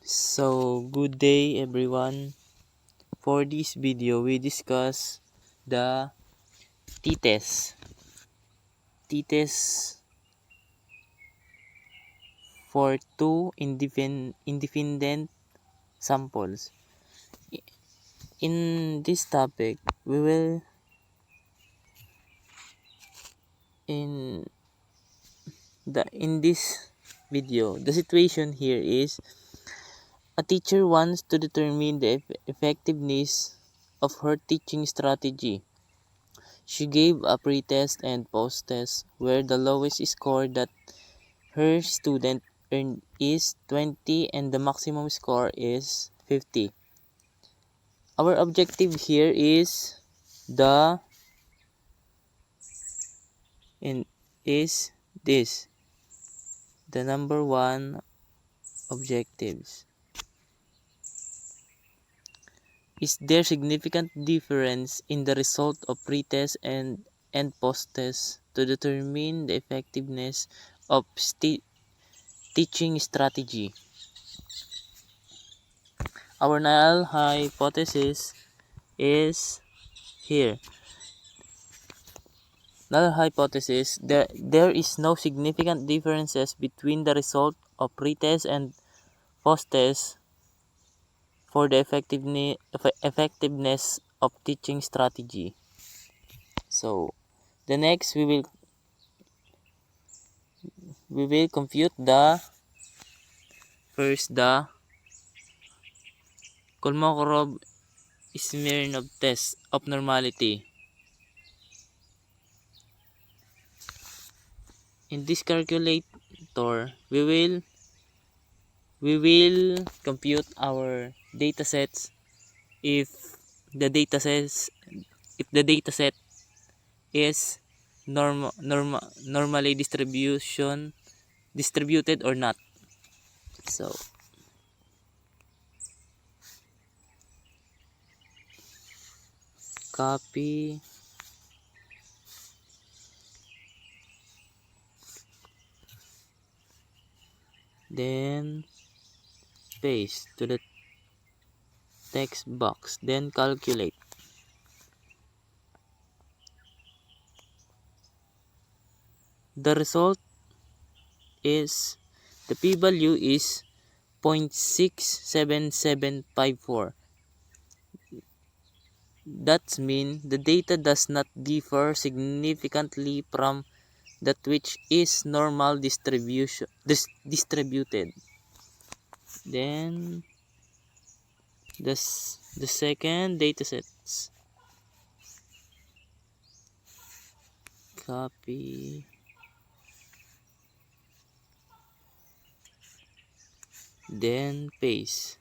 So, good day everyone. For this video, we discuss the t-test. T-test for two independent samples. In this topic, we will in in this video, the situation here is a teacher wants to determine the effectiveness of her teaching strategy. She gave a pre-test and post-test where the lowest score that her student earned is 20 and the maximum score is 50. Our objective here is the in is this the number one objectives. Is there significant difference in the result of pre-test and post-test to determine the effectiveness of teaching strategy? Our null hypothesis is here. Null hypothesis, there is no significant differences between the result of pre-test and post-test for the effectiveness of teaching strategy. So, the next we will compute the Kolmogorov-Smirnov test of normality. In this calculator, we will compute our datasets if the dataset is normally distributed or not. So copy then paste to the text box, then calculate. The result is the p-value is 0.67754. That means the data does not differ significantly from that which is normal distributed. Then the second datasets, copy then paste.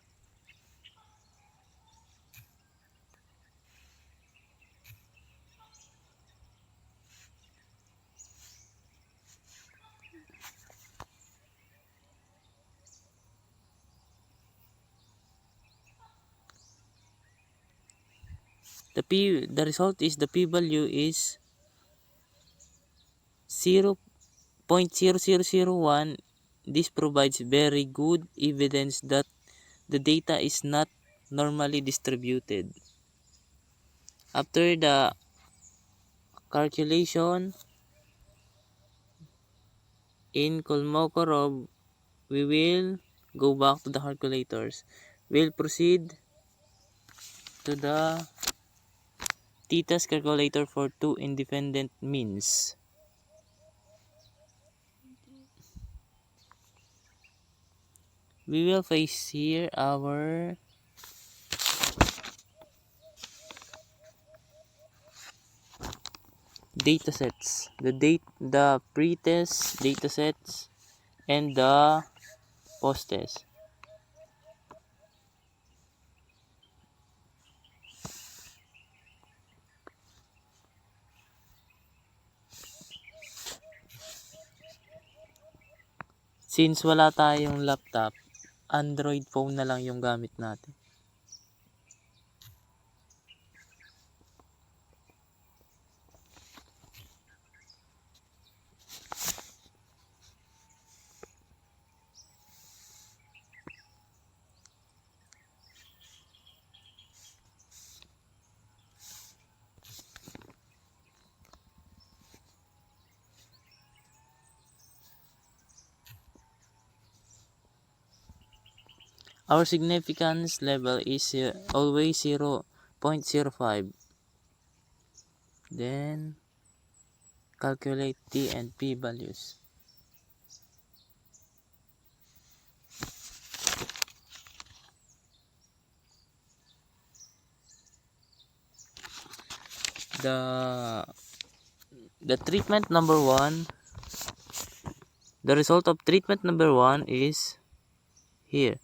The result is the p-value is 0.0001. This provides very good evidence that the data is not normally distributed. After the calculation in Kolmogorov, we will go back to the calculators. We'll proceed to the t-test calculator for two independent means. We will face here our datasets, the pre-test datasets and the post-test. Since wala tayong laptop, Android phone na lang yung gamit natin. Our significance level is always 0.05. Then calculate T and P values. The treatment number 1, the result of treatment number 1 is here,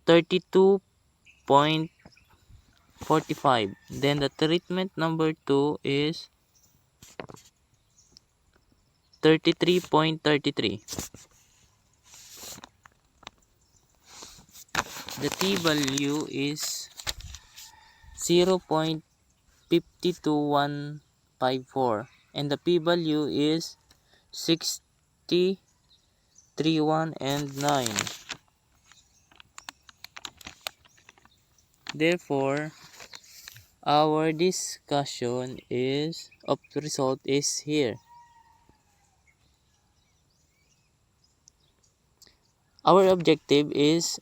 32.45. Then the treatment number 2 is 33.33. The T value is 0.52154 and the P value is 60.31 and 9. Therefore, our discussion of the result is here. Our objective is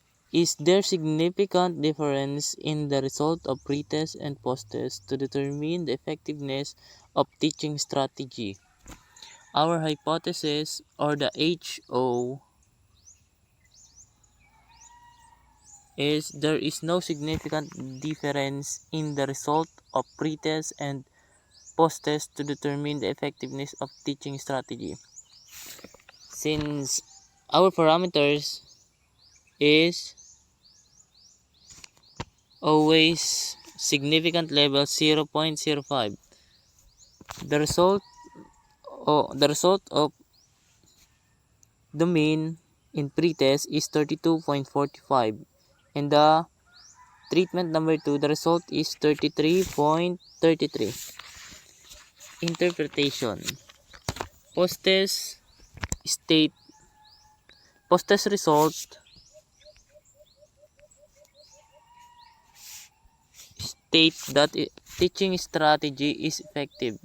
there significant difference in the result of pretest and posttest to determine the effectiveness of teaching strategy? Our hypothesis, or the HO, is there is no significant difference in the result of pretest and posttest to determine the effectiveness of teaching strategy. Since our parameters is always significant level 0.05, the result of the mean in pretest is 32.45 and the treatment number 2, the result is 33.33. Interpretation. Posttest result state that teaching strategy is effective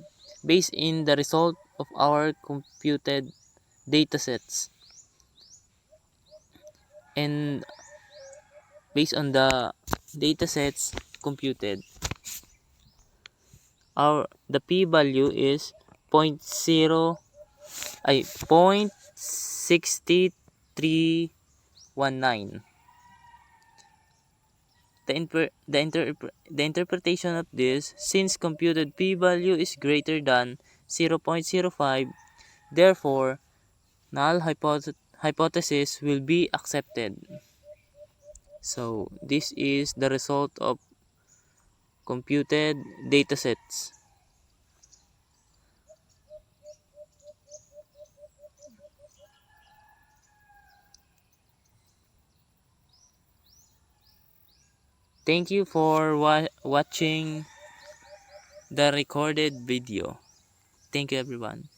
based in the result of our computed datasets and based on the datasets computed, the P value is 0.6319. The interpretation of this, since computed P value is greater than 0.05, therefore null hypothesis will be accepted. So this is the result of computed datasets. Thank you for watching the recorded video. Thank you, everyone.